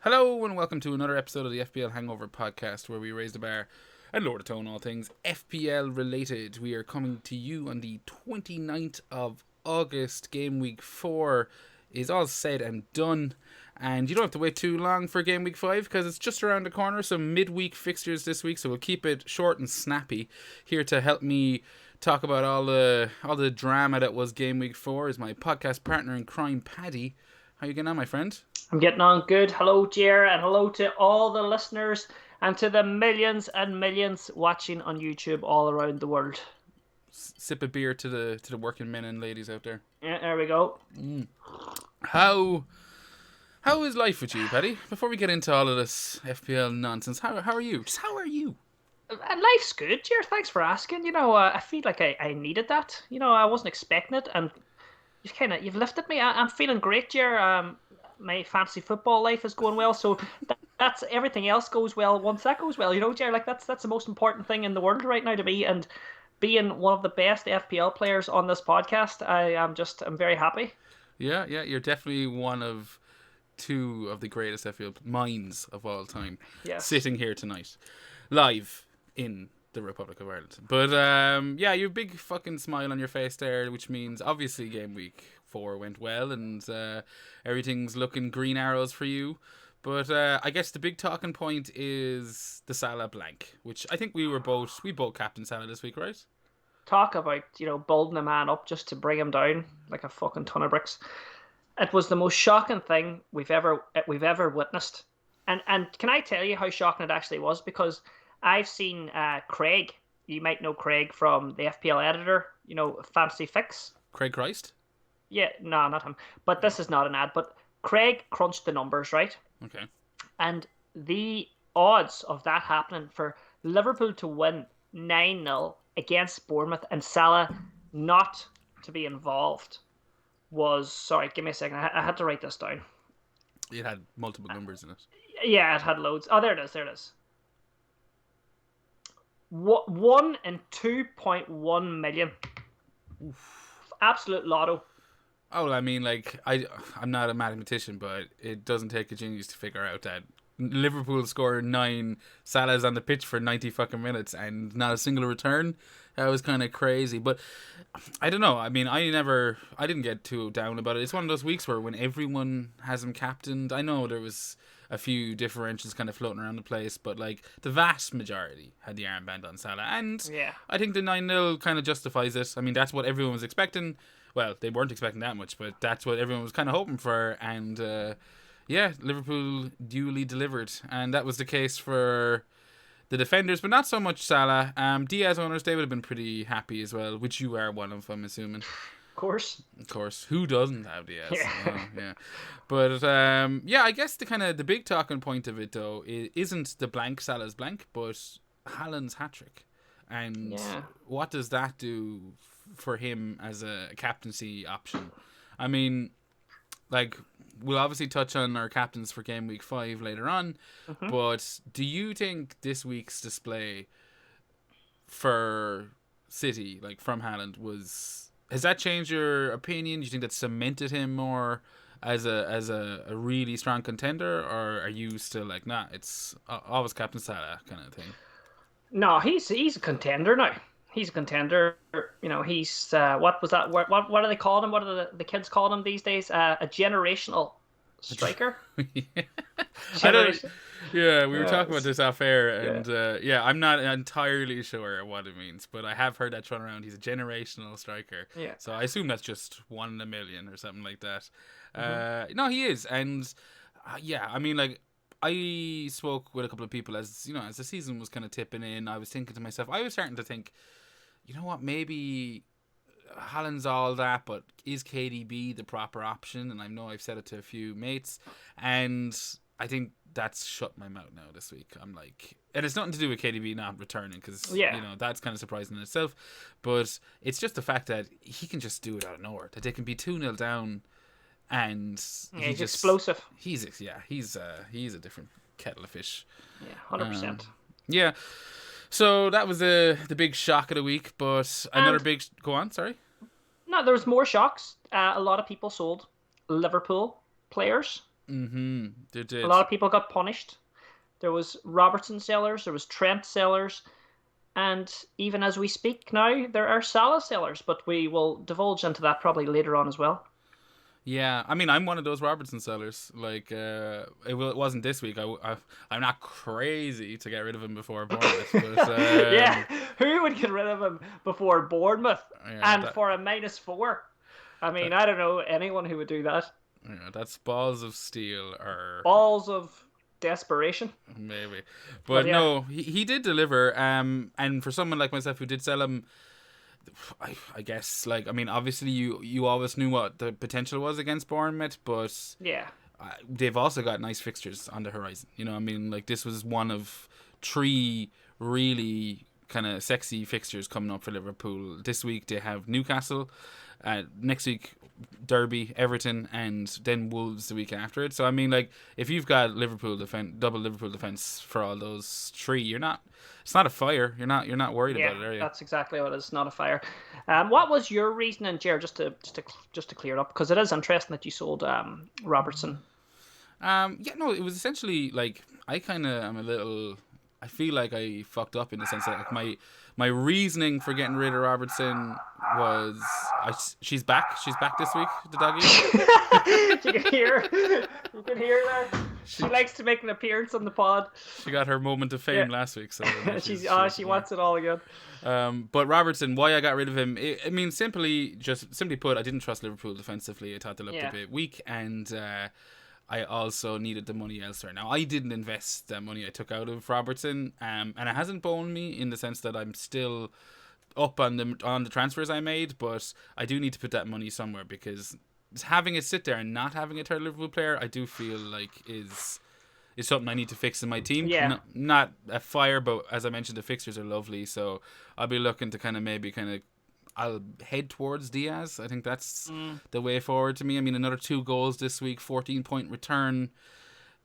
Hello and welcome to another episode of the FPL Hangover podcast, where we raise the bar and lower the tone, all things FPL related. We are coming to you on the 29th of August. Game week 4 is all said and done, and you don't have to wait too long for game week 5 because it's just around the corner. Some midweek fixtures this week, so we'll keep it short and snappy. Here to help me talk about all the drama that was game week 4 is my podcast partner in crime, Paddy. How you getting on, my friend? I'm getting on good. Hello, Ger, and hello to all the listeners and to the millions and millions watching on YouTube all around the world. Sip a beer to the working men and ladies out there. Yeah, there we go. How is life with you, Paddy? Before we get into all of this FPL nonsense, how are you? Just how are you? And life's good, Ger. Thanks for asking. I feel like I needed that. I wasn't expecting it, and you've lifted me. I'm feeling great, Ger. My fantasy football life is going well, so that's everything else goes well once that goes well. Ger, like that's the most important thing in the world right now to me, and being one of the best FPL players on this podcast, I'm very happy. Yeah, you're definitely one of two of the greatest FPL minds of all time. Yes. Sitting here tonight, live in the Republic of Ireland. But you have a big fucking smile on your face there, which means obviously game week 4 went well, and everything's looking green arrows for you. But I guess the big talking point is the Salah blank, which I think we both captained Salah this week, right? Talk about building a man up just to bring him down like a fucking ton of bricks. It was the most shocking thing we've ever witnessed, and can I tell you how shocking it actually was? Because I've seen Craig. You might know Craig from the FPL editor. Fantasy Fix. Craig Christ. Yeah, no, not him. But this is not an ad. But Craig crunched the numbers, right? Okay. And the odds of that happening for Liverpool to win 9-0 against Bournemouth and Salah not to be involved was... Sorry, give me a second. I had to write this down. It had multiple numbers in it. Yeah, it had loads. Oh, there it is. 1 in 2.1 million. Oof. Absolute lotto. Oh, I mean, like, I'm not a mathematician, but it doesn't take a genius to figure out that Liverpool score 9, Salah's on the pitch for 90 fucking minutes and not a single return. That was kind of crazy. But I don't know. I mean, I didn't get too down about it. It's one of those weeks where when everyone has him captained, I know there was a few differentials kind of floating around the place, but like the vast majority had the armband on Salah. And yeah. I think the 9-0 kind of justifies it. I mean, that's what everyone was expecting. Well, they weren't expecting that much, but that's what everyone was kind of hoping for. And Liverpool duly delivered. And that was the case for the defenders, but not so much Salah. Diaz owners, they would have been pretty happy as well, which you are one of, I'm assuming. Of course. Who doesn't have Diaz? Yeah. Yeah. But I guess the big talking point of it though isn't the blank Salah's blank, but Haaland's hat-trick. And what does that do for him as a captaincy option? I mean, like, we'll obviously touch on our captains for game week 5 later on, but do you think this week's display for City, like from Haaland, has that changed your opinion? Do you think that cemented him more as a really strong contender, or are you still like, nah, it's always Captain Salah kind of thing? No, he's a contender now. He's a contender. He's what was that? What do they call him? What do the kids call him these days? A generational striker. We were talking about this off air, and I'm not entirely sure what it means, but I have heard that thrown around. He's a generational striker. Yeah. So I assume that's just 1 in a million or something like that. No, he is, and I mean, like, I spoke with a couple of people as the season was kind of tipping in. I was thinking to myself, I was starting to think, you know what, maybe Haaland's all that, but is KDB the proper option? And I know I've said it to a few mates, and I think that's shut my mouth now this week. I'm like, and it's nothing to do with KDB not returning, because that's kind of surprising in itself, but it's just the fact that he can just do it out of nowhere, that they can be 2-0 down, and he's explosive. He's a different kettle of fish. Yeah, 100%. Yeah. So that was the big shock of the week, but another big... Go on, sorry. No, there was more shocks. A lot of people sold Liverpool players Mm-hmm. They A did. lot of people got punished. There was Robertson sellers, there was Trent sellers, and even as we speak now, there are Salah sellers. But we will divulge into that probably later on as well. Yeah, I mean, I'm one of those Robertson sellers. Like, it wasn't this week. I'm not crazy to get rid of him before Bournemouth, but Yeah, who would get rid of him before Bournemouth yeah, and for a -4? I mean, that I don't know anyone who would do that. yeah, that's balls of steel, or Balls of desperation. maybe. But But yeah, no, he did deliver. And for someone like myself who did sell him, I guess, like, I mean, obviously you always knew what the potential was against Bournemouth, but yeah, they've also got nice fixtures on the horizon. You know, I mean, like, this was one of three really kind of sexy fixtures coming up for Liverpool. This week they have Newcastle. Next week, Derby, Everton, and then Wolves the week after it. So I mean, like, if you've got double Liverpool defense for all those three, you're not. It's not a fire. You're not worried yeah. about it, are you? That's exactly what it is. Not a fire. What was your reasoning, Jer? Just to clear it up, because it is interesting that you sold Robertson. Yeah, no, it was essentially like I kind of am a little. I feel like I fucked up in the sense that, like, my reasoning for getting rid of Robertson was she's back. She's back this week. The doggy. You can hear. You can hear that. She likes to make an appearance on the pod. She got her moment of fame last week, so She wants it all again. But Robertson, why I got rid of him? I mean, simply put, I didn't trust Liverpool defensively. I thought they looked a bit weak, and I also needed the money elsewhere. Now, I didn't invest the money I took out of Robertson, and it hasn't boned me in the sense that I'm still up on the transfers I made, but I do need to put that money somewhere, because having it sit there and not having a third Liverpool player, I do feel like is something I need to fix in my team. Yeah. Not a fire, but as I mentioned, the fixtures are lovely, so I'll be looking to I'll head towards Diaz. I think that's the way forward to me. I mean, another 2 goals this week, 14-point return,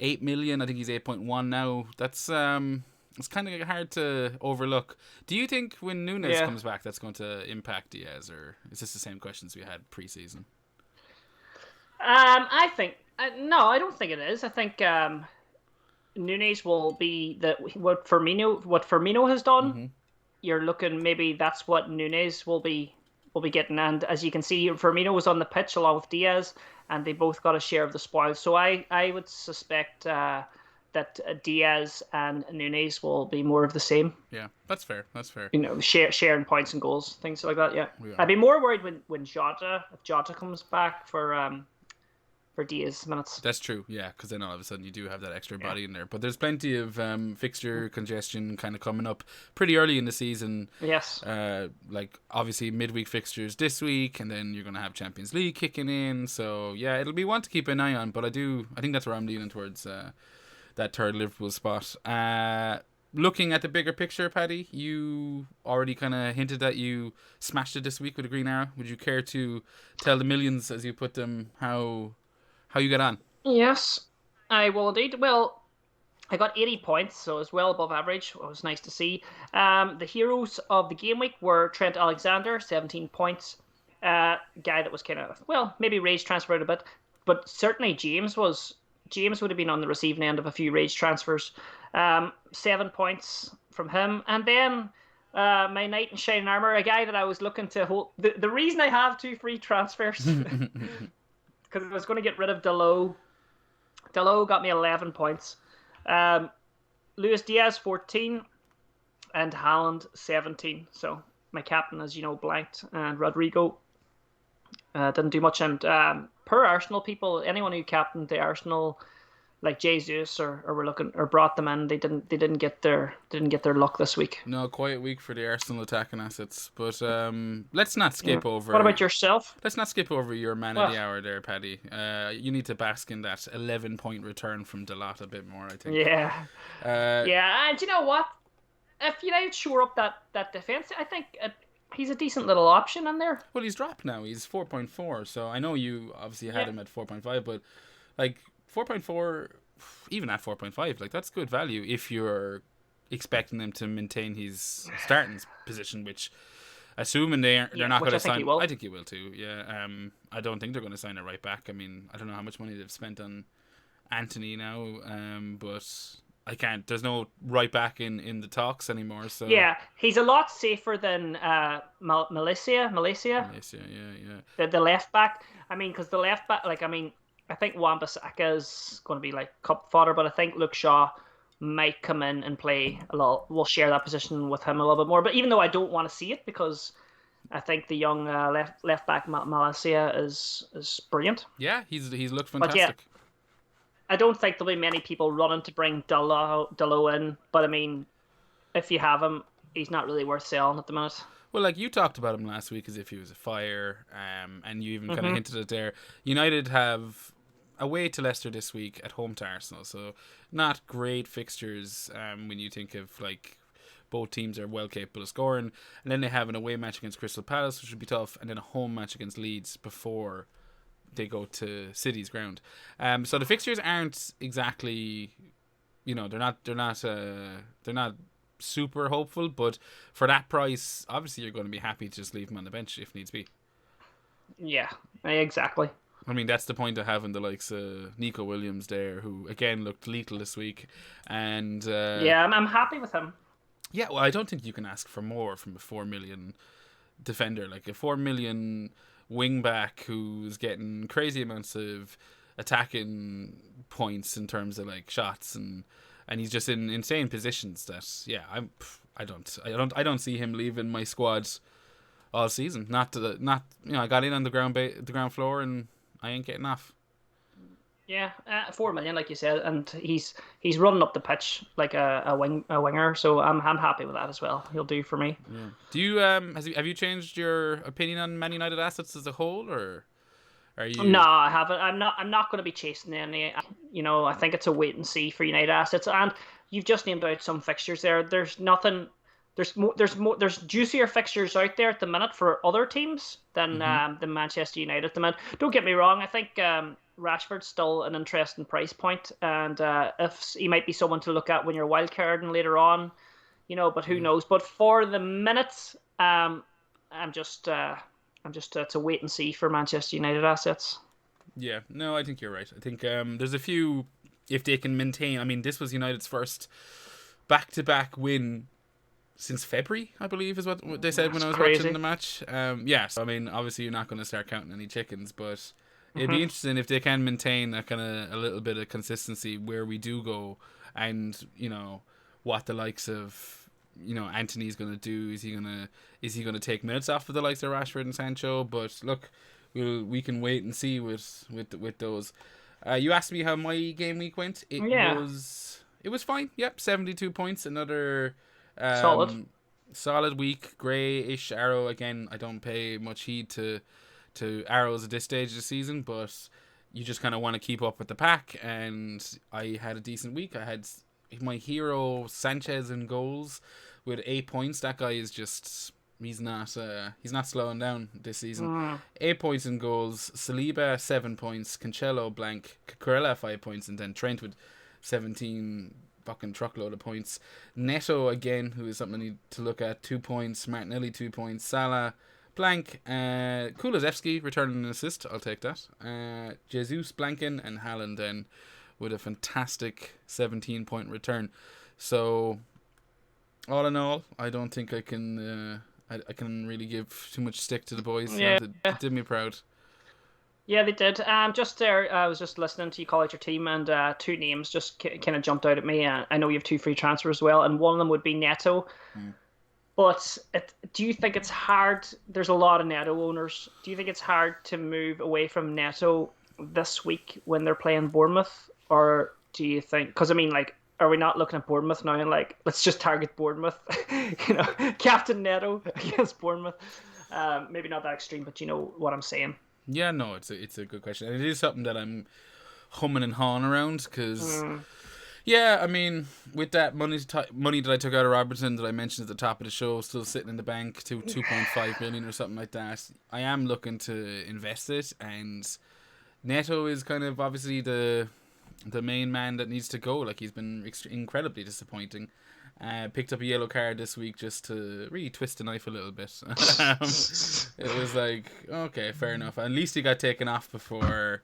8 million. I think he's 8.1 now. That's it's kind of hard to overlook. Do you think when Nunes comes back, that's going to impact Diaz, or is this the same questions we had pre-season? I think no, I don't think it is. I think Nunes will be what Firmino has done. Mm-hmm. You're looking, maybe that's what Nunes will be getting. And as you can see, Firmino was on the pitch along with Diaz, and they both got a share of the spoils. So I would suspect that Diaz and Nunes will be more of the same. Yeah, that's fair. That's fair. You know, sharing points and goals, things like that. Yeah. I'd be more worried when if Jota comes back for Diaz minutes. That's true, yeah, because then all of a sudden you do have that extra body in there. But there's plenty of fixture congestion kind of coming up pretty early in the season. Yes. Like, obviously, midweek fixtures this week, and then you're going to have Champions League kicking in. So, yeah, it'll be one to keep an eye on. But I think that's where I'm leaning towards that third Liverpool spot. Looking at the bigger picture, Paddy, you already kind of hinted that you smashed it this week with a green arrow. Would you care to tell the millions, as you put them, how you got on? Yes, I will indeed. Well, I got 80 points, so it's well above average. It was nice to see. The heroes of the game week were Trent Alexander, 17 points. Guy that was kind of, well, maybe rage transferred a bit, but certainly James would have been on the receiving end of a few rage transfers. 7 points from him. And then my knight in shining armor, a guy that I was looking to hold. The reason I have 2 free transfers, because I was going to get rid of Dalot. Dalot got me 11 points. Luis Diaz, 14. And Haaland, 17. So my captain, as you know, blanked. And Rodrigo didn't do much. And per Arsenal people, anyone who captained the Arsenal, like Jesus or were looking or brought them in, they didn't get their luck this week. No, quiet week for the Arsenal attacking assets. But let's not skip over. What about yourself? Let's not skip over your man of the hour there, Paddy. You need to bask in that 11-point return from Dalot a bit more, I think. Yeah. Yeah, and you know what? If you shore up that defense, I think he's a decent little option in there. Well, he's dropped now. He's 4.4. So I know you obviously had him at 4.5, but like 4.4, even at 4.5, like, that's good value if you're expecting him to maintain his starting position, which, assuming they're not going to sign, I think he will too. Yeah. I don't think they're going to sign a right back. I mean, I don't know how much money they've spent on Antony now, but I can't. There's no right back in the talks anymore. So yeah, he's a lot safer than Malaysia. Yeah. The left back. I mean, because the left back, I think Wan-Bissaka is going to be like cup fodder, but I think Luke Shaw might come in and play a lot. We'll share that position with him a little bit more. But even though I don't want to see it, because I think the young left back Malaysia is brilliant. Yeah, he's looked But yeah, fantastic. I don't think there'll be many people running to bring Dalot in. But I mean, if you have him, he's not really worth selling at the minute. Well, like you talked about him last week as if he was a fire, and you even kind of hinted it there. United have away to Leicester this week, at home to Arsenal, so not great fixtures when you think of like both teams are well capable of scoring. And then they have an away match against Crystal Palace, which would be tough, and then a home match against Leeds before they go to City's ground. So the fixtures aren't exactly, they're not super hopeful, but for that price, obviously you're going to be happy to just leave him on the bench if needs be. Yeah, exactly. I mean, that's the point of having the likes of Nico Williams there, who again looked lethal this week, and yeah, I'm happy with him. Yeah, well, I don't think you can ask for more from a 4 million defender, like a 4 million wing back who's getting crazy amounts of attacking points in terms of like shots, and he's just in insane positions that I don't see him leaving my squad all season. I got in on the ground floor and I ain't getting off. Yeah, 4 million, like you said, and he's running up the pitch like a winger. So I'm happy with that as well. He'll do for me. Yeah. Do you have you changed your opinion on Man United assets as a whole, or are you? No, I haven't. I'm not going to be chasing any. I think it's a wait and see for United assets. And you've just named out some fixtures there. There's nothing. There's juicier fixtures out there at the minute for other teams than Manchester United at the minute. Don't get me wrong. I think Rashford's still an interesting price point, and if he might be someone to look at when you're wildcarding later on, But who knows? But for the minute, I'm just it's a wait and see for Manchester United assets. Yeah, no, I think you're right. I think there's a few, if they can maintain. I mean, this was United's first back-to-back win since February, I believe, is what they said when I was watching the match. So I mean, obviously you're not going to start counting any chickens, but it'd be interesting if they can maintain that kind of a little bit of consistency where we do go, and what the likes of Anthony's going to do. Is he going to take minutes off of the likes of Rashford and Sancho? But look, we can wait and see with those. You asked me how my game week went. It was fine. Yep, 72 points. Another solid week. Grey-ish Arrow again. I don't pay much heed to arrows at this stage of the season, but you just kind of want to keep up with the pack, and I had a decent week. I had my hero Sanchez in goals with 8 points. That guy is just he's not slowing down this season. 8 points in goals. Saliba 7 points. Cancelo blank. Cucurella 5 points, and then Trent with 17 fucking truckload of points. Neto again, who is something I need to look at, 2 points. Martinelli 2 points. Salah blank. Kulusevski returning an assist. I'll take that. Jesus blanking, and Haaland then with a fantastic 17-point return. So all in all, I don't think I can I can really give too much stick to the boys. Yeah. They did me proud. Yeah, they did. Just there, I was just listening to you call out your team, and 2 names just kind of jumped out at me. I know you have 2 free transfers as well, and one of them would be Neto. But do you think it's hard? There's a lot of Neto owners. Do you think it's hard to move away from Neto this week when they're playing Bournemouth? Or do you think, because I mean, like, are we not looking at Bournemouth now and like, let's just target Bournemouth, Captain Neto against Bournemouth? Maybe not that extreme, but you know what I'm saying. Yeah, no, it's a good question, and it is something that I'm humming and hawing around, because yeah, I mean, with that money that I took out of Robertson that I mentioned at the top of the show, still sitting in the bank to 2.5 million or something like that, I am looking to invest it, and Neto is kind of obviously the main man that needs to go. Like, he's been incredibly disappointing. Picked up a yellow card this week just to really twist the knife a little bit. It was like, okay, fair enough. At least he got taken off before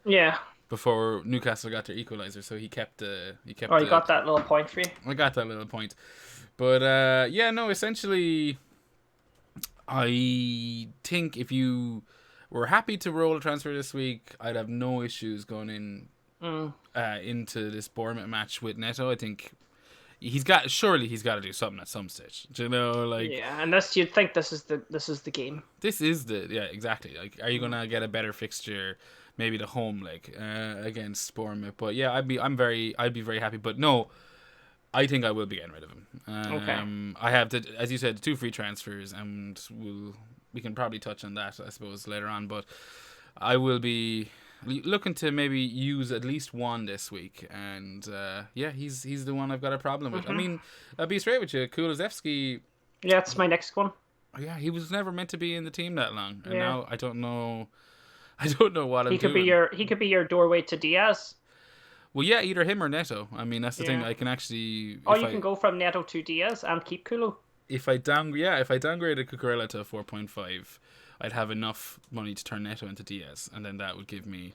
before Newcastle got their equaliser. So he kept Oh, he got that little point for you. I got that little point, but essentially, I think if you were happy to roll a transfer this week, I'd have no issues going in into this Bournemouth match with Neto. I think he's got to do something at some stage. Do you know, like and you'd think this is the game. This is exactly. Like, are you gonna get a better fixture? Maybe the home leg against Bournemouth. But yeah, I'd be very happy. But no, I think I will be getting rid of him. Okay. I have as you said, 2 free transfers, and we can probably touch on that, I suppose, later on. But I will be looking to maybe use at least one this week, and he's the one I've got a problem with. I mean, I'll be straight with you, Kulusevski. Yeah, it's my next one. Yeah, he was never meant to be in the team that long, and now I don't know what I'm doing. He could be your doorway to Diaz. Well, yeah, either him or Neto. I mean, that's the thing. I can actually. Can go from Neto to Diaz and keep Kulu. If I downgraded Cucurella to a 4.5, I'd have enough money to turn Neto into Diaz, and then that would give me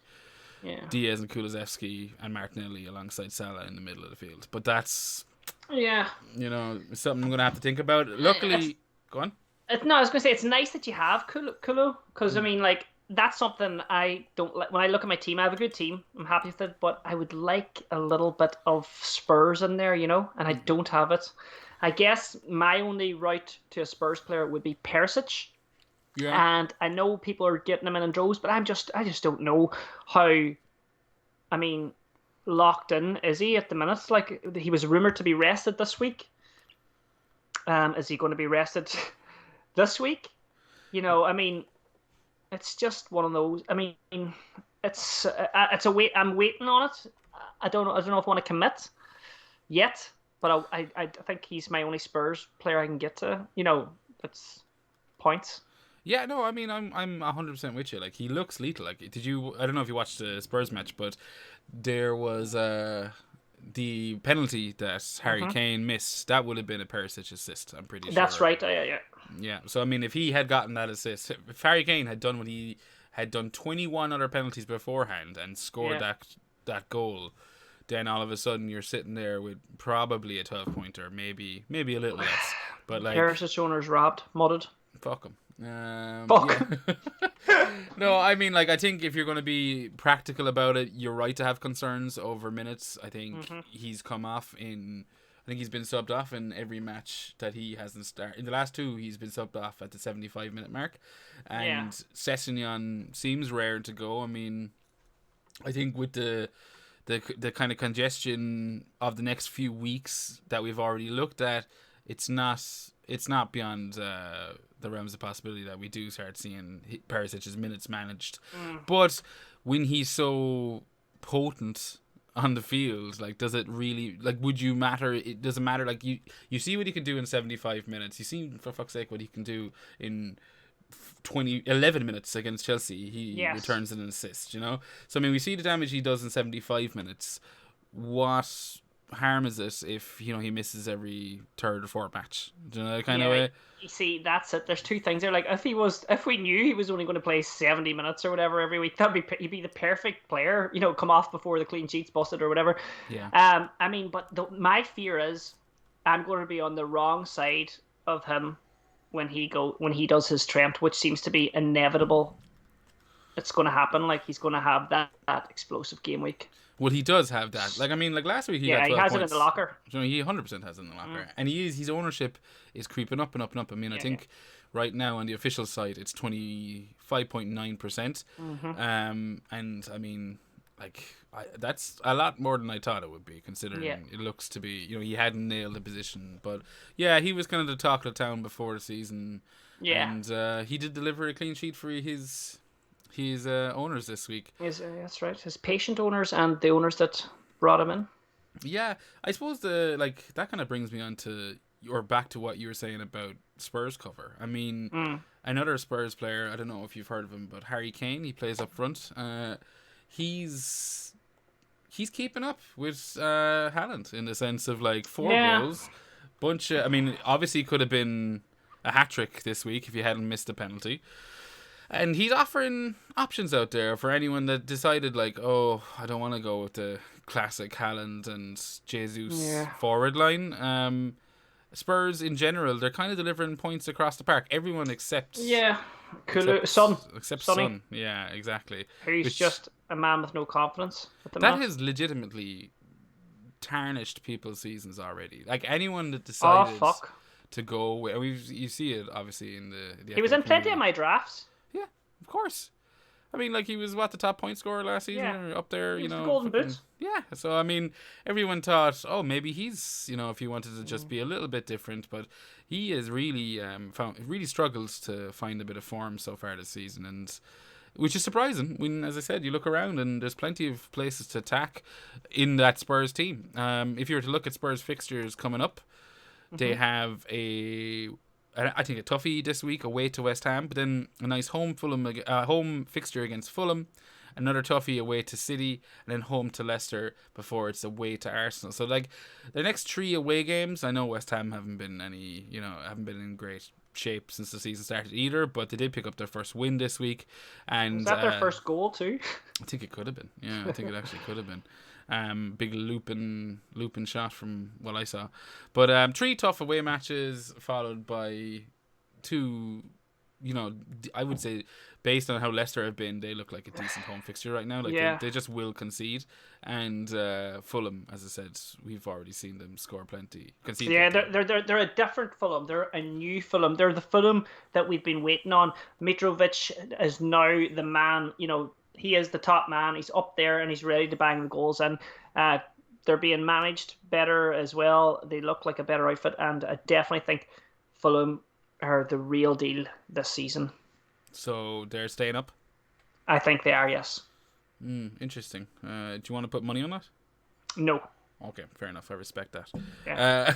Diaz and Kulusevski and Martinelli alongside Salah in the middle of the field. But that's something I'm gonna have to think about. Luckily, go on. No, I was gonna say it's nice that you have Kulu because I mean, like, that's something I don't like. When I look at my team, I have a good team. I'm happy with it, but I would like a little bit of Spurs in there, and I don't have it. I guess my only route to a Spurs player would be Perisic. Yeah. And I know people are getting him in droves, but I just don't know how. I mean, locked in is he at the minute? Like, he was rumored to be rested this week. Is he going to be rested this week? I mean, it's just one of those. I mean, it's a wait. I'm waiting on it. I don't know if I want to commit yet, but I think he's my only Spurs player I can get to. It's points. Yeah, no, I mean, I'm 100% with you. Like, he looks lethal. Like, I don't know if you watched the Spurs match, but there was the penalty that Harry Kane missed. That would have been a Perisic assist, I'm pretty sure. That's right, yeah. Yeah, so I mean, if he had gotten that assist, if Harry Kane had done what he had done 21 other penalties beforehand and scored that goal, then all of a sudden you're sitting there with probably a 12-pointer, maybe a little less. But like, Perisic owners robbed, mudded. Fuck him. Fuck. Yeah. No, I mean, like, I think if you're going to be practical about it, you're right to have concerns over minutes. I think he's come off I think he's been subbed off in every match that he hasn't started. In the last 2, he's been subbed off at the 75-minute mark. And Sessegnon seems rare to go. I mean, I think with the kind of congestion of the next few weeks that we've already looked at, it's not beyond the realms of possibility that we do start seeing Perisic's minutes managed. But when he's so potent on the field, like, does it really, like, would you matter? It doesn't matter. Like, you see what he can do in 75 minutes. You see, for fuck's sake, what he can do in 11 minutes against Chelsea. He returns an assist, So, I mean, we see the damage he does in 75 minutes. What harm is it if he misses every third or fourth match? Do you know, kind of way? You see, that's it. There's 2 things there. Like, if we knew he was only going to play 70 minutes or whatever every week, he'd be the perfect player. Come off before the clean sheets busted or whatever. Yeah. I mean, but my fear is I'm going to be on the wrong side of him when he does his Trent, which seems to be inevitable. It's going to happen. Like, he's going to have that explosive game week. Well, he does have that. Like, I mean, like last week he got 12 he has points. it in the locker. He 100% has it in the locker, and his ownership is creeping up and up and up. I mean, I think right now on the official site it's 25.9%, and I mean, like, that's a lot more than I thought it would be, considering it looks to be. He hadn't nailed the position, but he was kind of the talk of the town before the season. and he did deliver a clean sheet for his owners this week. That's right. His patient owners and the owners that brought him in. Yeah, I suppose that kind of brings me on to back to what you were saying about Spurs cover. I mean, another Spurs player, I don't know if you've heard of him, but Harry Kane, he plays up front. He's keeping up with Haaland in the sense of like 4 goals. I mean, obviously could have been a hat-trick this week if you hadn't missed the penalty. And he's offering options out there for anyone that decided, like, oh, I don't want to go with the classic Haaland and Jesus forward line. Spurs in general, they're kind of delivering points across the park. Everyone except Son. Yeah, exactly. Who's just a man with no confidence at the that minute. has legitimately tarnished people's seasons already. Like anyone that decided to go, you see it obviously in the. He was in plenty of my drafts. Yeah, of course. I mean, like he was the top point scorer last season, or up there. He was the golden boot. Yeah, so I mean, everyone thought, oh, maybe he's, if he wanted to just be a little bit different, but he has really really struggles to find a bit of form so far this season, and which is surprising. When, as I said, you look around and there's plenty of places to attack in that Spurs team. If you were to look at Spurs fixtures coming up, they have I think a toughie this week away to West Ham, but then a nice home fixture against Fulham, another toughie away to City, and then home to Leicester before it's away to Arsenal. So like the next 3 away games, I know West Ham haven't been in great shape since the season started either, but they did pick up their first win this week. And was that their first goal too? I think it could have been. Yeah, I think it actually could have been. Big looping shot from what I saw. But 3 tough away matches followed by 2, I would say based on how Leicester have been, they look like a decent home fixture right now. Like they just will concede. And Fulham, as I said, we've already seen them score plenty. Concede they're a different Fulham. They're a new Fulham. They're the Fulham that we've been waiting on. Mitrovic is now the man, he is the top man. He's up there and he's ready to bang the goals. And they're being managed better as well. They look like a better outfit. And I definitely think Fulham are the real deal this season. So they're staying up? I think they are, yes. Interesting. Do you want to put money on that? No. Okay, fair enough. I respect that. Yeah.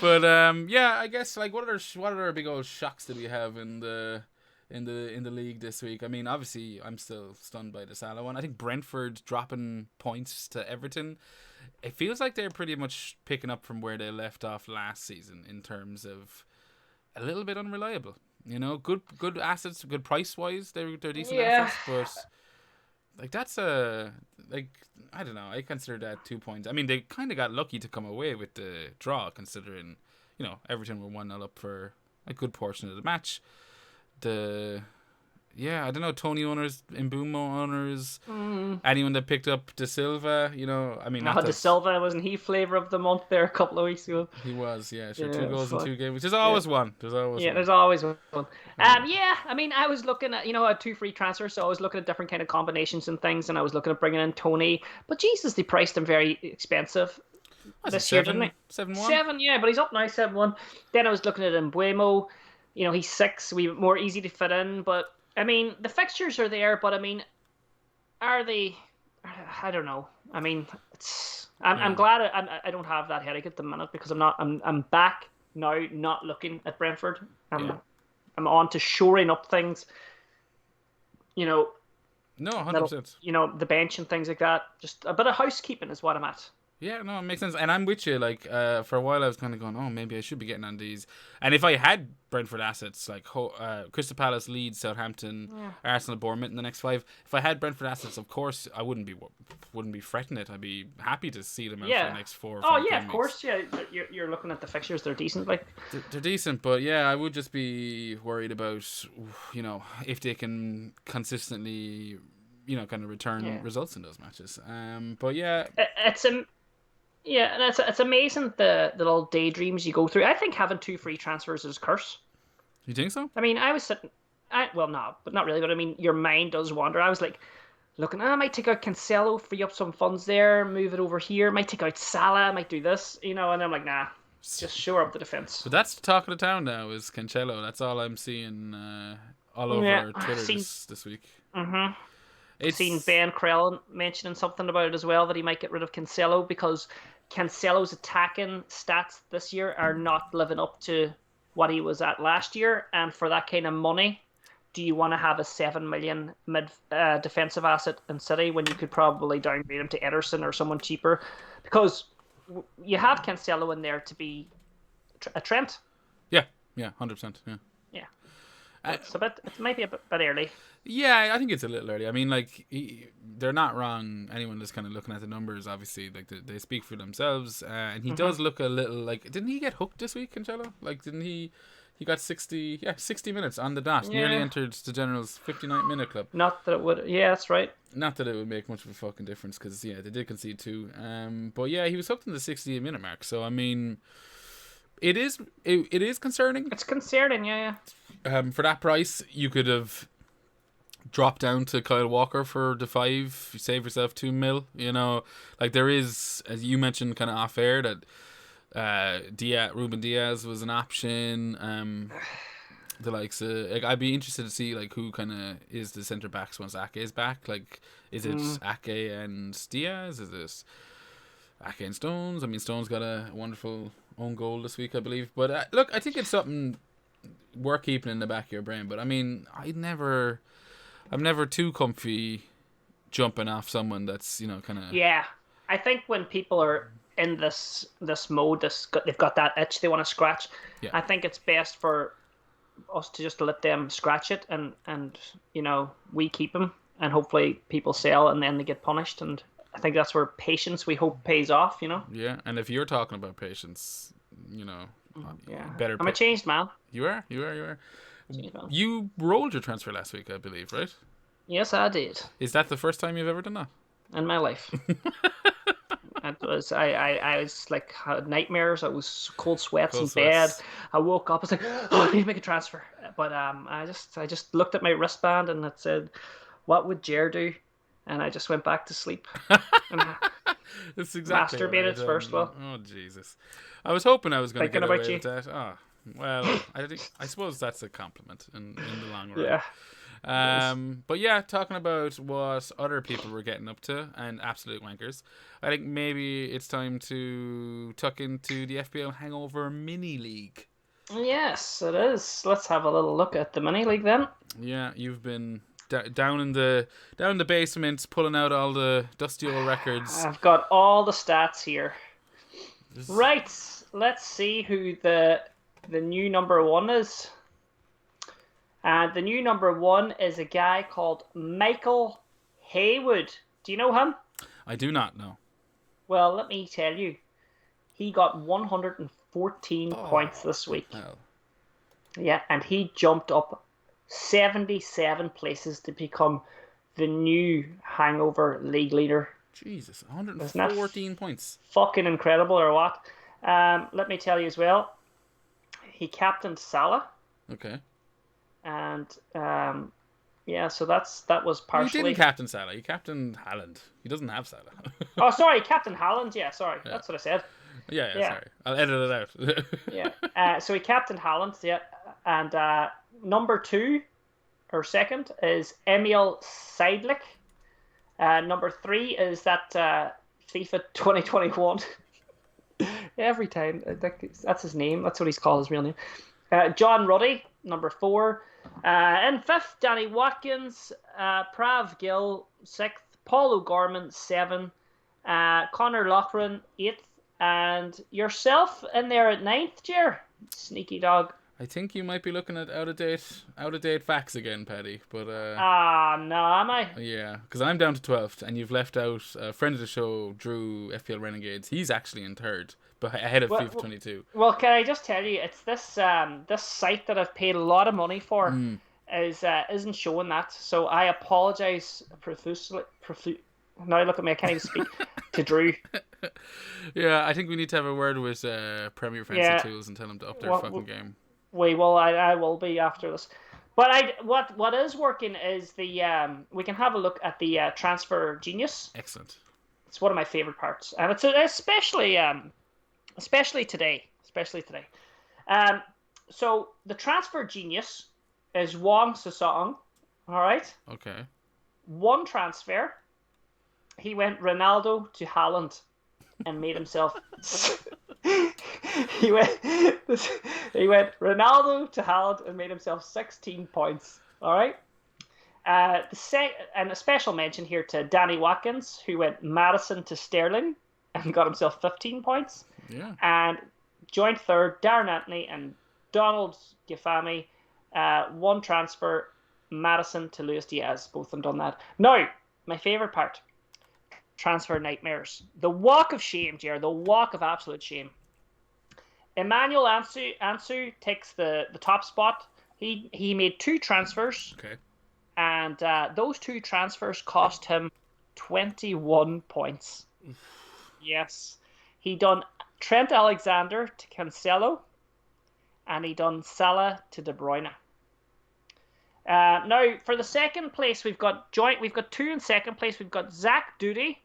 But I guess like what other big old shocks did we have in the league this week? I mean, obviously, I'm still stunned by the Salah one. I think Brentford dropping points to Everton. It feels like they're pretty much picking up from where they left off last season in terms of a little bit unreliable. Good assets, good price wise, they're decent assets, but like that's I don't know. I consider that 2 points. I mean, they kind of got lucky to come away with the draw, considering Everton were 1-0 up for a good portion of the match. I don't know, Tony owners, Mbeumo owners, anyone that picked up De Silva, I mean... De Silva, wasn't he flavour of the month there a couple of weeks ago? He was, yeah, sure. 2 goals in 2 games, which is always one. There's always one. I mean, I was looking at, I had 2 free transfers, so I was looking at different kind of combinations and things, and I was looking at bringing in Tony, but Jesus, they priced him very expensive this year, didn't they? 7-1? 7, yeah, but he's up now, 7-1. Then I was looking at Mbeumo. He's 6, more easy to fit in, but I mean, the fixtures are there, but I mean, are they? I don't know. I mean, I'm glad I don't have that headache at the minute because I'm back now, not looking at Brentford. I'm on to shoring up things. No, 100%. The bench and things like that. Just a bit of housekeeping is what I'm at. Yeah, no, it makes sense. And I'm with you. Like, for a while I was kind of going, oh, maybe I should be getting on these. And if I had Brentford assets, like Crystal Palace, Leeds, Southampton, Arsenal, Bournemouth in the next 5, if I had Brentford assets, of course, I wouldn't be fretting it. I'd be happy to see them out for the next 4 or 5 games. Of course, yeah. You're looking at the fixtures, they're decent. Like they're decent, but yeah, I would just be worried about, if they can consistently, kind of return results in those matches. But yeah. Yeah, and it's amazing the little daydreams you go through. I think having 2 free transfers is a curse. You think so? I mean, I was sitting... no, but not really. But I mean, your mind does wander. I was like, looking, I might take out Cancelo, free up some funds there, move it over here. Might take out Salah, might do this, and I'm like, nah, just shore up the defence. But that's the talk of the town now, is Cancelo. That's all I'm seeing all over Twitter this week. Mm-hmm. I've seen Ben Crellin mentioning something about it as well, that he might get rid of Cancelo because Cancelo's attacking stats this year are not living up to what he was at last year. And for that kind of money, do you want to have a 7 million defensive asset in City when you could probably downgrade him to Ederson or someone cheaper? Because you have Cancelo in there to be a Trent. Yeah, 100%. Yeah. It might be a bit early. Yeah, I think it's a little early. I mean, like, they're not wrong. Anyone that's kind of looking at the numbers, obviously, like, they speak for themselves. And he does look a little like, didn't he get hooked this week, Cancelo? Like, didn't he? He got 60 minutes on the dot. Yeah. Nearly entered the General's 59-minute club. Not that it would. Yeah, that's right. Not that it would make much of a fucking difference because, yeah, they did concede 2. But yeah, he was hooked in the 68-minute mark. So, I mean, it is concerning. It's concerning, yeah. For that price, you could have drop down to Kyle Walker for the 5, you save yourself 2 mil. You know, like, there is, as you mentioned kind of off air, that Ruben Diaz was an option. The likes of, like, I'd be interested to see, like, who kind of is the centre backs once Ake is back. Like, is it Ake and Diaz? Is it Ake and Stones? I mean, Stones got a wonderful own goal this week, I believe. But look, I think it's something worth keeping in the back of your brain. But I mean, I'm never too comfy jumping off someone that's, you know, kind of... Yeah, I think when people are in this mode, they've got that itch they want to scratch. Yeah. I think it's best for us to just let them scratch it, and you know, we keep them, and hopefully people sell, and then they get punished. And I think that's where patience, we hope, pays off. You know. Yeah, and if you're talking about patience, you know, better. I'm a changed man. You are. You rolled your transfer last week, I believe, right? Yes, I did. Is that the first time you've ever done that? In my life. It was, I was like, had nightmares. I was cold sweats in bed. I woke up. I was like, oh, I need to make a transfer. But I just looked at my wristband and it said, what would Ger do? And I just went back to sleep. That's exactly masturbated first. Well, oh Jesus! I was hoping I was going to get away with that. Oh, well, I suppose that's a compliment in the long run. Yeah. But yeah, talking about what other people were getting up to and absolute wankers, I think maybe it's time to tuck into the FPL Hangover mini league. Yes, it is. Let's have a little look at the mini league then. Yeah, you've been down in the basement pulling out all the dusty old records. I've got all the stats here. Right, let's see who the new number 1 is. And the new number 1 is a guy called Michael Haywood. Do you know him? I do not know. Well, let me tell you. He got 114 points this week. Hell. Yeah, and he jumped up 77 places to become the new Hangover league leader. Jesus, 114 points. Fucking incredible, or what? Let me tell you as well. He captained Salah. Okay. And so that was partially. He didn't captain Salah. He captained Haaland. He doesn't have Salah. Oh, sorry, Captain Haaland. Yeah, sorry, that's what I said. Yeah. Sorry, I'll edit it out. Yeah. So he captained Haaland. Yeah, and number 2 or second is Emil Seidlich. Number 3 is that FIFA 2021. Every time, that's his name. That's what he's called, his real name. John Ruddy, number 4. In 5th, Danny Watkins. Prav Gill, 6th. Paul O'Gorman, 7. Connor Loughran, 8th. And yourself in there at 9th, Ger. Sneaky dog. I think you might be looking at out of date facts again, Paddy. But no, am I? Yeah, because I'm down to 12th, and you've left out a friend of the show, Drew FPL Renegades. He's actually in 3rd, but ahead of FIFA 22. Well, can I just tell you, it's this site that I've paid a lot of money for isn't showing that. So I apologise profusely. Now look at me, I can't even speak to Drew. Yeah, I think we need to have a word with Premier Fantasy Tools and tell them to up their fucking game. We will. I will be after this. But what is working is the we can have a look at the Transfer Genius. Excellent. It's one of my favorite parts, and it's especially today. So the Transfer Genius is Wong Sasong. All right. Okay. One transfer. He went Ronaldo to Haaland and made himself. he went Ronaldo to Haaland and made himself 16 points. All right. And a special mention here to Danny Watkins, who went Madison to Sterling and got himself 15 points. Yeah. And joint 3rd, Darren Anthony and Donald Gifami One transfer, Madison to Luis Diaz. Both of them done that. Now, my favourite part. Transfer nightmares. The walk of shame, Ger. The walk of absolute shame. Emmanuel Ansu takes the top spot. He made 2 transfers. Okay. And those 2 transfers cost him 21 points. Yes. He done Trent Alexander to Cancelo. And he done Salah to De Bruyne. Now, for the second place, we've got 2 in second place. We've got Zach Duty.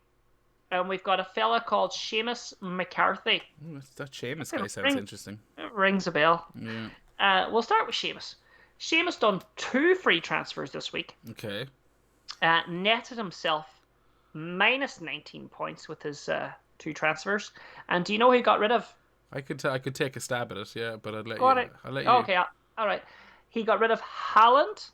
And we've got a fella called Seamus McCarthy. Ooh, that Seamus guy sounds interesting. It rings a bell. Yeah. We'll start with Seamus. Seamus done 2 free transfers this week. Okay. Netted himself minus 19 points with his 2 transfers. And do you know who he got rid of? I could take a stab at it, yeah, but I'll let you. Okay, all right. He got rid of Haaland.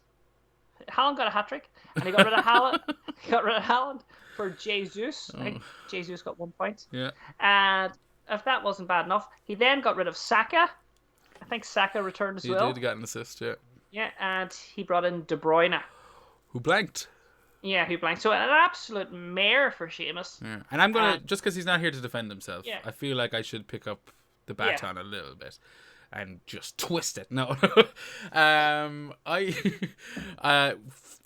Haaland got a hat-trick. And he got rid of Haaland. He got rid of Haaland for Jesus. I think Jesus got 1 point. Yeah. And if that wasn't bad enough, he then got rid of Saka. I think Saka returned as well. He did get an assist, yeah. Yeah, and he brought in De Bruyne. Who blanked. Yeah, who blanked. So an absolute mare for Seamus. Yeah. And I'm going to, just because he's not here to defend himself, yeah. I feel like I should pick up the baton a little bit and just twist it. No.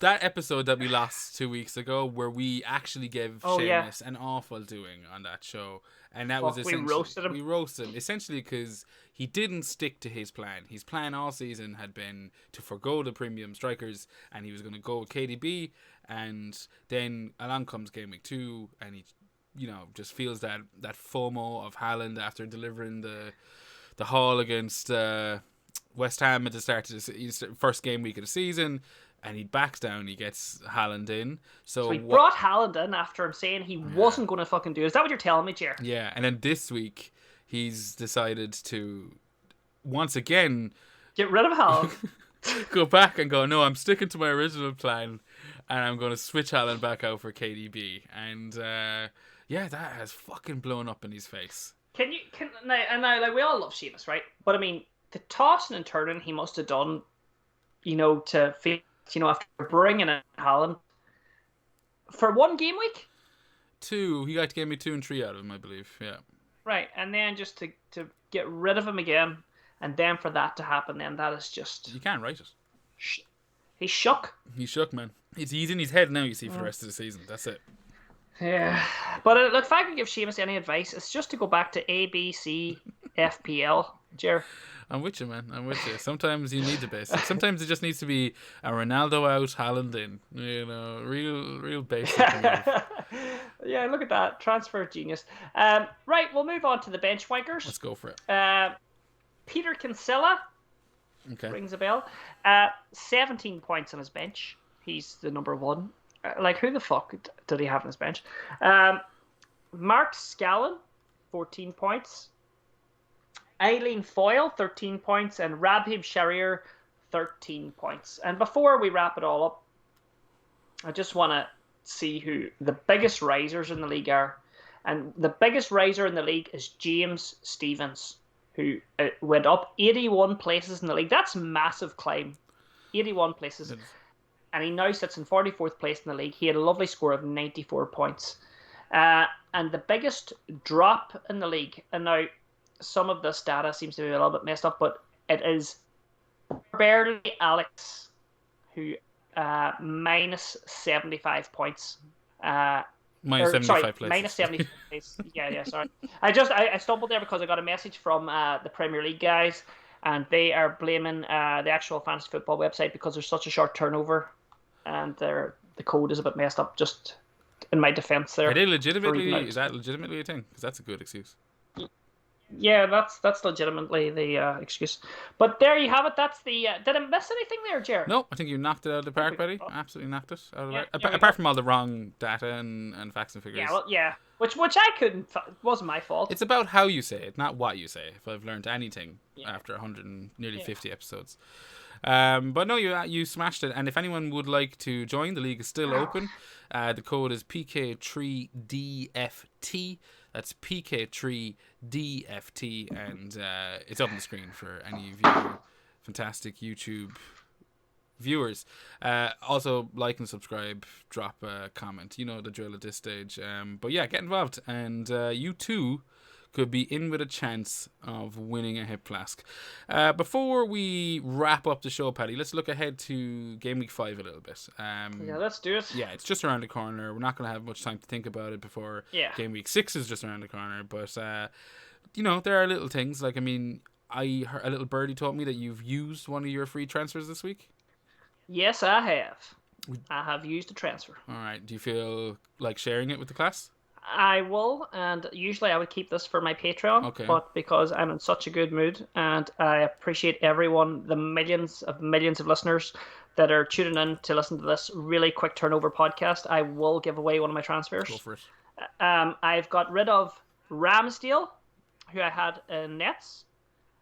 That episode that we lost 2 weeks ago where we actually gave Seamus an awful doing on that show. And that was essentially... We roasted him. Essentially because he didn't stick to his plan. His plan all season had been to forgo the premium strikers and he was going to go with KDB. And then along comes Gameweek 2 and he, just feels that FOMO of Haaland after delivering the haul against West Ham at the start of the first game week of the season, and he backs down. He gets Haaland in. So he brought Haaland in after him saying he wasn't going to fucking do it. Is that what you're telling me, Ger? Yeah, and then this week he's decided to once again get rid of Haaland. Go back and go, no, I'm sticking to my original plan, and I'm going to switch Haaland back out for KDB. And that has fucking blown up in his face. Now, like, we all love Seamus, right? But I mean, the tossing and turning he must have done, to feel, after bringing in Haaland for 1 game week. 2, he got to give me 2 and 3 out of him, I believe. Yeah. Right, and then just to get rid of him again, and then for that to happen, then that is just... You can't write it. He's shook. He's shook, man. He's in his head now, you see, for the rest of the season. That's it. Yeah. But look, if I could give Seamus any advice, it's just to go back to ABC, FPL, Ger. I'm with you, man. I'm with you. Sometimes you need the basics. Sometimes it just needs to be a Ronaldo out, Haaland in. Real basic. Yeah, look at that. Transfer genius. Right, we'll move on to the bench wankers. Let's go for it. Peter Kinsella. Okay. Rings a bell. 17 points on his bench. He's the number 1. Like, who the fuck did he have on his bench? Mark Scallon, 14 points. Eileen Foyle, 13 points. And Rabhib Sharir, 13 points. And before we wrap it all up, I just want to see who the biggest risers in the league are. And the biggest riser in the league is James Stevens, who went up 81 places in the league. That's a massive climb. 81 places. And he now sits in 44th place in the league. He had a lovely score of 94 points. And the biggest drop in the league, and now some of this data seems to be a little bit messed up, but it is barely Alex, who minus 75 points. Minus 75 places. Minus 75 places. Yeah, sorry. I stumbled there because I got a message from the Premier League guys, and they are blaming the actual fantasy football website because there's such a short turnover, and the code is a bit messed up. Just in my defense, there. Is that legitimately a thing? Because that's a good excuse. Yeah, that's legitimately the excuse. But there you have it. That's the. Did I miss anything there, Ger? No, I think you knocked it out of the park, buddy. Absolutely knocked it out of the park. Apart from all the wrong data and facts and figures. Yeah, which I couldn't. Wasn't my fault. It's about how you say it, not what you say. If I've learned anything after 100 and nearly 50 episodes. But no, you smashed it. And if anyone would like to join, the league is still open. The code is PK3DFT. That's PK3DFT, and it's up on the screen for any of you fantastic YouTube viewers. Also, like and subscribe, drop a comment. You know the drill at this stage. But yeah, get involved, and you too could be in with a chance of winning a hip flask. Before we wrap up the show, Paddy, let's look ahead to Game Week 5 a little bit. Yeah, let's do it. Yeah, it's just around the corner. We're not going to have much time to think about it before Game Week 6 is just around the corner. But, there are little things. Like, I mean, I heard a little birdie told me that you've used one of your free transfers this week. Yes, I have. I have used a transfer. All right. Do you feel like sharing it with the class? I will, and usually I would keep this for my Patreon, but because I'm in such a good mood and I appreciate everyone, the millions of listeners that are tuning in to listen to this really quick turnover podcast, I will give away one of my transfers. Go for it. I've got rid of Ramsdale, who I had in nets,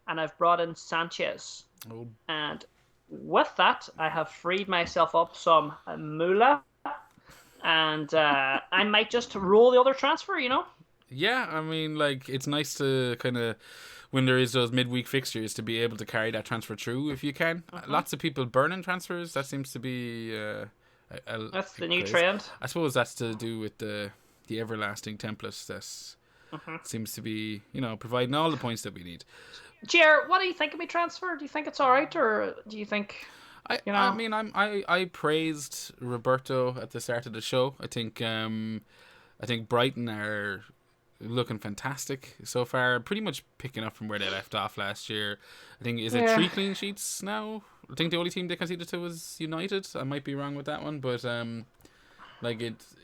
and I've brought in Sanchez. Oh. And with that, I have freed myself up some moolah. And I might just roll the other transfer, Yeah, I mean, like, it's nice to kind of, when there is those midweek fixtures, to be able to carry that transfer through if you can. Lots of people burning transfers. That seems to be that's the new trend. I suppose that's to do with the everlasting template that seems to be, providing all the points that we need. Ger, what do you think of me transfer? Do you think it's all right, or do you think... I mean, I praised Roberto at the start of the show. I think Brighton are looking fantastic so far. Pretty much picking up from where they left off last year. I think is it 3 clean sheets now? I think the only team they conceded to was United. I might be wrong with that one, but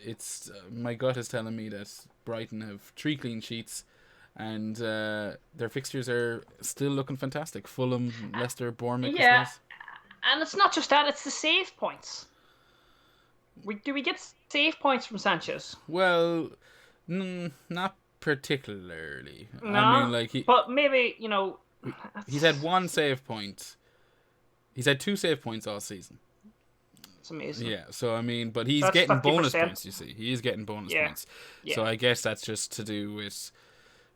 it's my gut is telling me that Brighton have 3 clean sheets. And their fixtures are still looking fantastic. Fulham, Leicester, Bournemouth. Yeah. And it's not just that, it's the save points. Do we get save points from Sanchez? Well, not particularly. No, I mean, like but maybe, he's had 1 save point. He's had 2 save points all season. It's amazing. Yeah, so I mean, but he's getting 50%. Bonus points, you see. He is getting bonus points. Yeah. So I guess that's just to do with...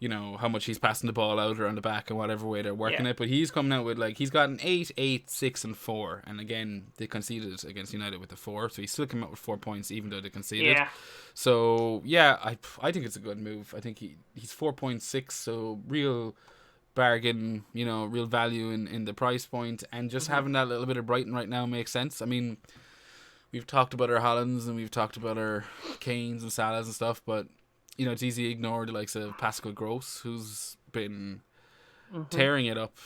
how much he's passing the ball out around the back and whatever way they're working it. But he's coming out with, he's got an 8, 8, 6, and 4. And again, they conceded against United with a 4. So he's still coming out with 4 points, even though they conceded. Yeah. So, yeah, I think it's a good move. I think he's 4.6, so real bargain, real value in the price point. And just having that little bit of Brighton right now makes sense. I mean, we've talked about our Hollands and we've talked about our Kanes and Salahs and stuff, but... it's easy to ignore the likes of Pascal Gross, who's been tearing it up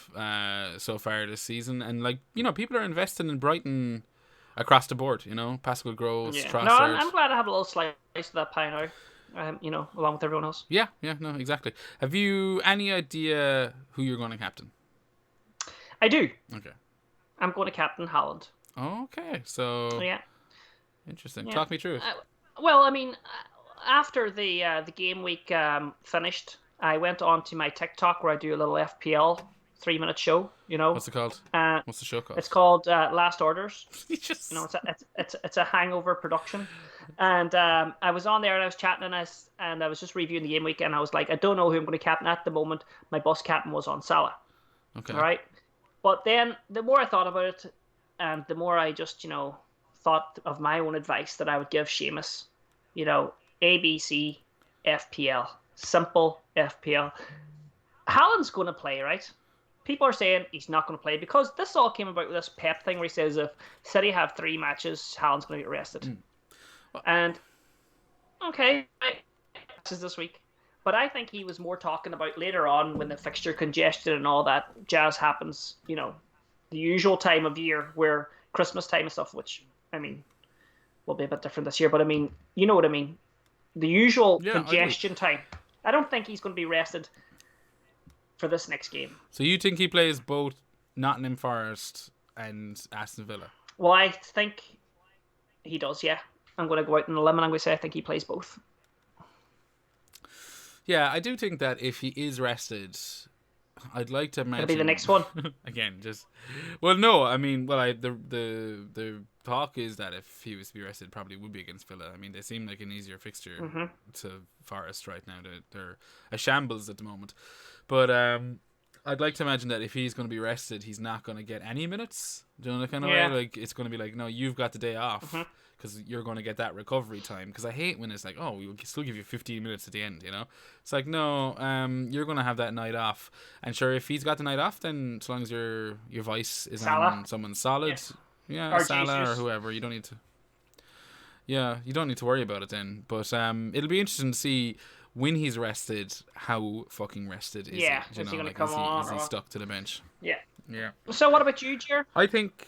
so far this season. And, people are investing in Brighton across the board, Pascal Gross, Trossard. No, I'm glad I have a little slice of that pie now, along with everyone else. Yeah, no, exactly. Have you any idea who you're going to captain? I do. Okay. I'm going to captain Haaland. Okay, so... Yeah. Interesting. Talk me through it. Well, I mean... After the game week finished, I went on to my TikTok where I do a little FPL 3-minute show. What's it called? What's the show called? It's called Last Orders. It's a Hangover production, and I was on there and I was chatting and I was just reviewing the game week and I was like, I don't know who I'm going to captain at the moment. My bus captain was on Salah. Okay. All right, but then the more I thought about it, and the more I just thought of my own advice that I would give Seamus, ABC, FPL. Simple FPL. Haaland's going to play, right? People are saying he's not going to play because this all came about with this Pep thing where he says if City have 3 matches, Haaland's going to get rested. And, okay, matches this week. But I think he was more talking about later on when the fixture congestion and all that jazz happens, the usual time of year where Christmas time and stuff, which, I mean, will be a bit different this year. But, I mean, you know what I mean. The usual congestion time. I don't think he's going to be rested for this next game. So you think he plays both Nottingham Forest and Aston Villa? Well, I think he does, yeah. I'm going to go out on a limb and I'm going to say I think he plays both. Yeah, I do think that if he is rested, I'd like to mention... It'll be the next one. Again, just... Well, no, I mean, the talk is that if he was to be rested, probably would be against Villa. I mean, they seem like an easier fixture to Forest right now. They're a shambles at the moment. But I'd like to imagine that if he's going to be rested, he's not going to get any minutes. Do you know that kind of Yeah. way? Like, it's going to be like, no, you've got the day off because you're going to get that recovery time. Because I hate when it's like, oh, we'll still give you 15 minutes at the end, you know? It's like, no, you're going to have that night off. And sure, if he's got the night off, then as long as your voice is Salah. on someone solid, Or Salah Jesus. or whoever, you don't need to. Yeah, you don't need to worry about it then. But it'll be interesting to see when he's rested, how fucking rested is he? Is he going to come on? Is he stuck to the bench? Yeah. Yeah. So what about you, Ger? I think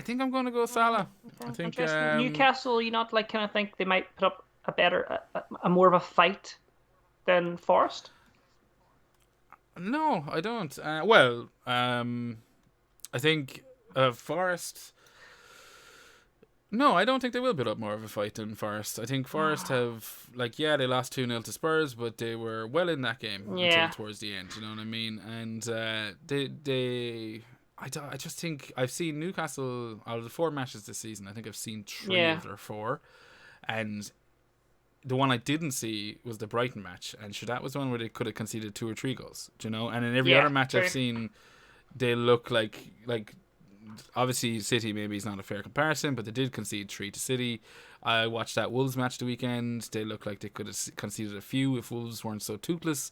I'm going to go Salah. I think Newcastle, you not like kind of think they might put up a more of a fight than Forest? No, I don't. I think Forest. No, I don't think they will put up more of a fight than Forest. I think Forest have, they lost 2-0 to Spurs, but they were well in that game until towards the end, you know what I mean? And I just think I've seen Newcastle, out of the 4 matches this season, I think I've seen 3 of their 4. And the one I didn't see was the Brighton match. And sure, that was the one where they could have conceded 2 or 3 goals, do you know? And in every other match I've seen, they look like obviously City maybe is not a fair comparison, but they did concede 3 to City. I watched that Wolves match the weekend. They look like they could have conceded a few if Wolves weren't so toothless.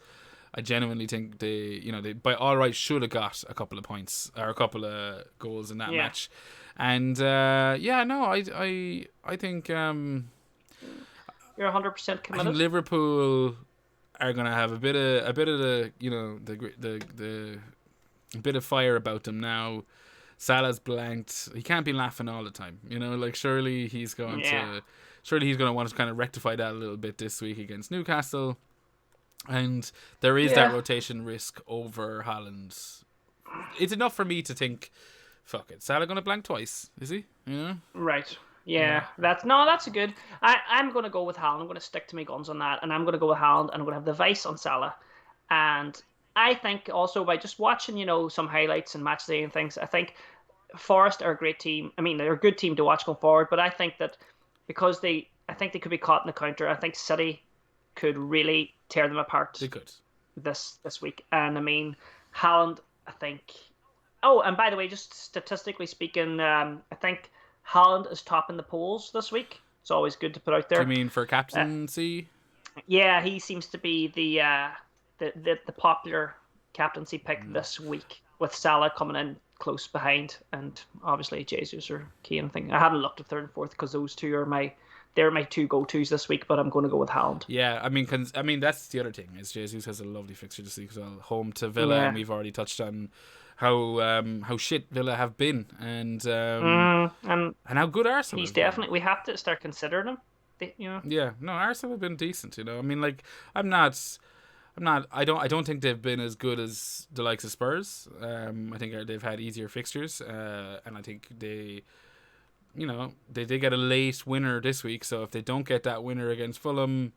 I genuinely think they by all rights should have got a couple of points or a couple of goals in that match. And I think you're 100% committed. I think Liverpool are gonna have a bit of the the bit of fire about them now. Salah's blanked. He can't be laughing all the time, you know. Like surely he's going to want to kind of rectify that a little bit this week against Newcastle, and there is that rotation risk over Haaland. It's enough for me to think, fuck it, Salah gonna blank twice, is he? You know, right? Yeah, that's a good. I'm gonna go with Haaland. I'm gonna stick to my guns on that, and I'm gonna go with Haaland, and I'm gonna have the vice on Salah, and I think also by just watching, some highlights and match day and things, I think Forest are a great team. I mean, they're a good team to watch going forward, but I think that because I think they could be caught in the counter. I think City could really tear them apart. They could this week, and I mean Haaland. I think. Oh, and by the way, just statistically speaking, I think Haaland is topping the polls this week. It's always good to put out there. Do you mean for captaincy? Yeah, he seems to be the popular captaincy pick this week, with Salah coming in close behind, and obviously Jesus or Kane. I haven't looked at third and fourth because those two are my 2 go-tos this week, but I'm going to go with Haaland. Yeah, I mean that's the other thing is Jesus has a lovely fixture this week as well, home to Villa, and we've already touched on how shit Villa have been, and how good Arsenal. He's definitely. We have to start considering him. Yeah, no, Arsenal have been decent. You know, I mean, like I don't think they've been as good as the likes of Spurs. I think they've had easier fixtures, and I think they did get a late winner this week. So if they don't get that winner against Fulham,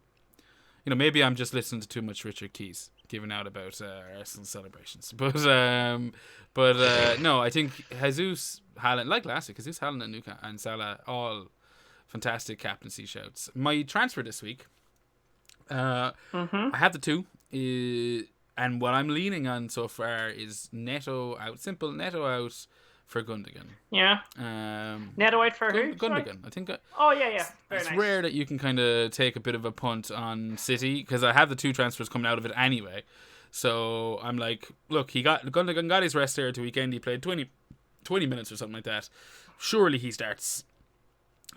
maybe I'm just listening to too much Richard Keys giving out about Arsenal celebrations. But no, I think Jesus Haaland, like last week, Jesus Haaland and Newcastle and Salah, all fantastic captaincy shouts. My transfer this week, I have the 2. And what I'm leaning on so far is Neto out. Simple Neto out for Gundogan. Yeah. Neto out for who? Gundogan. Sorry? I think. Yeah. Very it's nice. Rare that you can kind of take a bit of a punt on City, because I have the 2 transfers coming out of it anyway. So I'm like, look, Gundogan got his rest there at the weekend. He played 20 minutes or something like that. Surely he starts,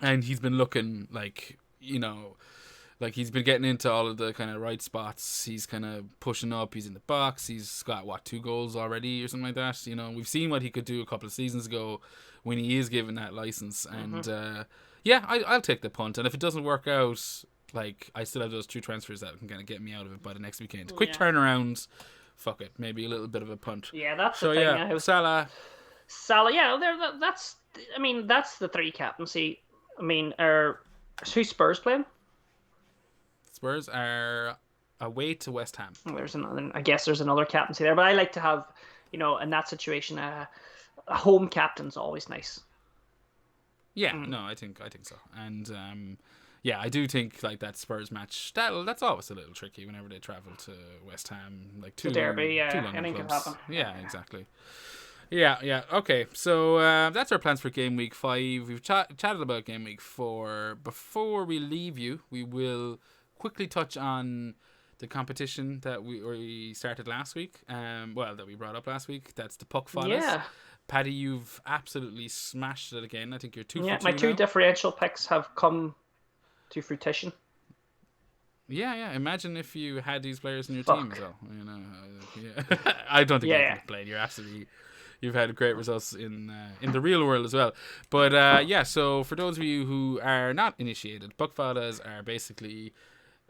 and he's been looking like like he's been getting into all of the kind of right spots. He's kind of pushing up. He's in the box. He's got 2 goals already or something like that. We've seen what he could do a couple of seasons ago when he is given that license. And I'll take the punt. And if it doesn't work out, like I still have those 2 transfers that can kind of get me out of it by the next weekend. Quick turnaround. Fuck it. Maybe a little bit of a punt. Yeah, that's the thing. Yeah, Salah. Yeah, that's the 3 captaincy. I mean, who's Spurs playing? Spurs are away to West Ham. I guess there's another captaincy there, but I like to have, in that situation, a home captain's always nice. Yeah, no, I think so, and yeah, I do think like that Spurs match that's always a little tricky whenever they travel to West Ham, like two Derby, London anything could clubs. happen. Yeah, exactly. Yeah. Okay, so that's our plans for Game Week 5. We've chatted about Game Week 4. Before we leave you, we will quickly touch on the competition that we started last week. That we brought up last week. That's the Puck Fathers. Yeah. Paddy, you've absolutely smashed it again. I think you're 2 for 2 my two now. differential picks have come to fruition. Yeah. Imagine if you had these players in your team as well. I don't think you can complain. You've had great results in the real world as well. But so for those of you who are not initiated, Puck Fathers are basically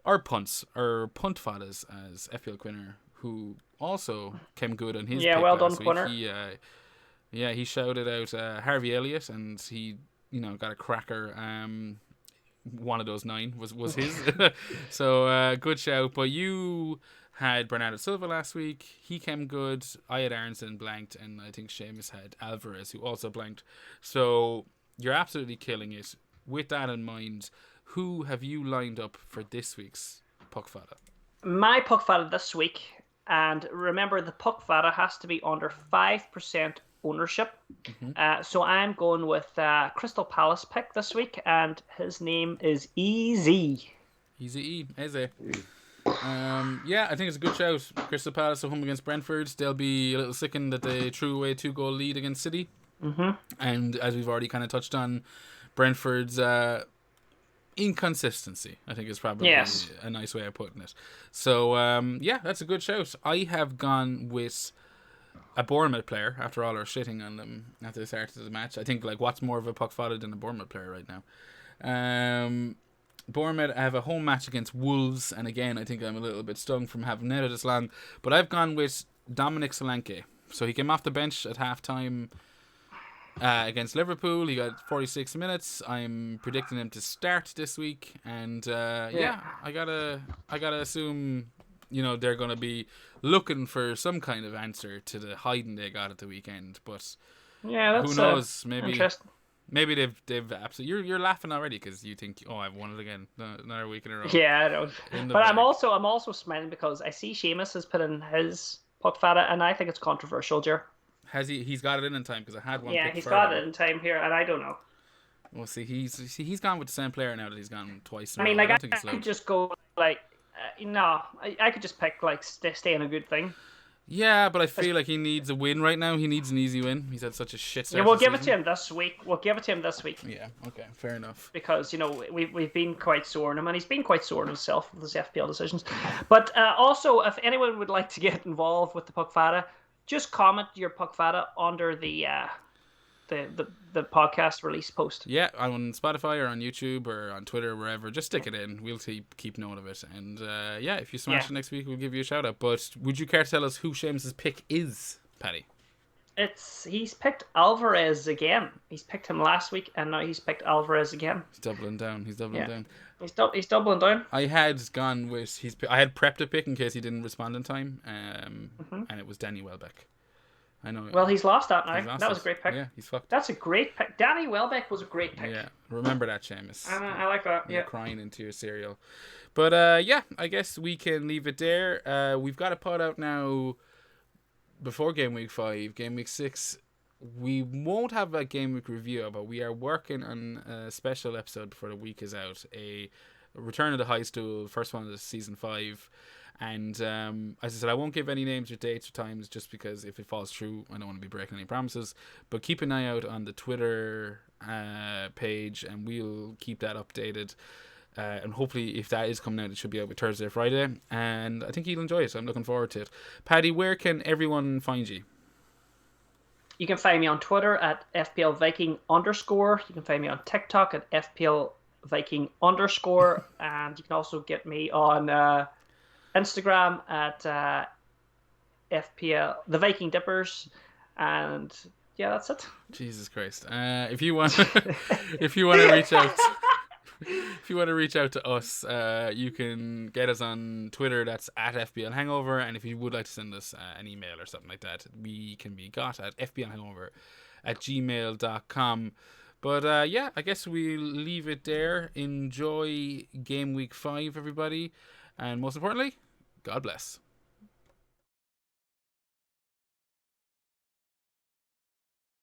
our punts, or punt fathers, as FPL Quinner, who also came good on his pick well last done, week. Quinner. He shouted out Harvey Elliott, and he got a cracker. One of those 9 was his. So good shout. But you had Bernardo Silva last week. He came good. I had Aronson blanked, and I think Seamus had Alvarez, who also blanked. So you're absolutely killing it. With that in mind, who have you lined up for this week's Puck Fada? My Puck Fada this week, and remember the Puck Fada has to be under 5% ownership. Mm-hmm. So I'm going with Crystal Palace pick this week, and his name is Easy. Eze. I think it's a good shout. Crystal Palace at home against Brentford. They'll be a little sickened that they threw away 2-goal lead against City. Mm-hmm. And as we've already kind of touched on, Brentford's inconsistency, I think, is probably a nice way of putting it. So, that's a good shout. I have gone with a Bournemouth player, after all our shitting on them at the start of the match. I think, what's more of a puck fodder than a Bournemouth player right now? Bournemouth have a home match against Wolves, and again, I think I'm a little bit stung from having netted this long, but I've gone with Dominic Solanke. So he came off the bench at half-time against Liverpool. He got 46 minutes. I'm predicting him to start this week, and I gotta assume they're gonna be looking for some kind of answer to the hiding they got at the weekend. But that's who knows? Maybe they've absolutely. You're laughing already because you think, I've won it again, another week in a row. Yeah, I know. But I'm also smiling because I see Seamus has put in his Puck Fada, and I think it's controversial, Ger. Has he? He's got it in time because I had one. Yeah, he's got it in time here, and I don't know. Well, he's gone with the same player now that he's gone twice. I could just go I could just pick stay in a good thing. Yeah, but I feel like he needs a win right now. He needs an easy win. He's had such a shit start. Yeah, we'll give it to him this week. Yeah, okay, fair enough. Because we've been quite sore on him, and he's been quite sore on himself with his FPL decisions. But also, if anyone would like to get involved with the Puck Fada, just comment your Puck Fada under the podcast release post. Yeah, on Spotify or on YouTube or on Twitter or wherever. Just stick it in. We'll keep note of it. And if you smash it next week, we'll give you a shout out. But would you care to tell us who Seamus' pick is, Paddy? He's picked Alvarez again. He's picked him last week, and now he's picked Alvarez again. He's doubling down. He's doubling down. He's doubling down. I had gone with I had prepped a pick in case he didn't respond in time, and it was Danny Welbeck. I know. Well, he's lost that now. That was a great pick. Yeah, he's fucked. That's a great pick. Danny Welbeck was a great pick. Yeah, remember that, Seamus. I like that. You're crying into your cereal. But I guess we can leave it there. We've got a pod out now before Game Week 5. Game Week 6, we won't have a Game Week review, but we are working on a special episode before the week is out. A Return of the High Stool, first one of the season 5. And as I said, I won't give any names or dates or times just because if it falls through, I don't want to be breaking any promises. But keep an eye out on the Twitter page, and we'll keep that updated. And hopefully, if that is coming out, it should be out with Thursday or Friday. And I think you'll enjoy it. So I'm looking forward to it. Paddy, where can everyone find you? You can find me on Twitter at FPLViking_. You can find me on TikTok at FPLViking_. And you can also get me on Instagram at FPL the Viking Dippers, and that's it. Jesus Christ! If you want to reach out, if you want to reach out to us, you can get us on Twitter. That's at FPL Hangover, and if you would like to send us an email or something like that, we can be got at fplhangover@gmail.com. But yeah, I guess we'll leave it there. Enjoy game week 5, everybody. And most importantly, God bless.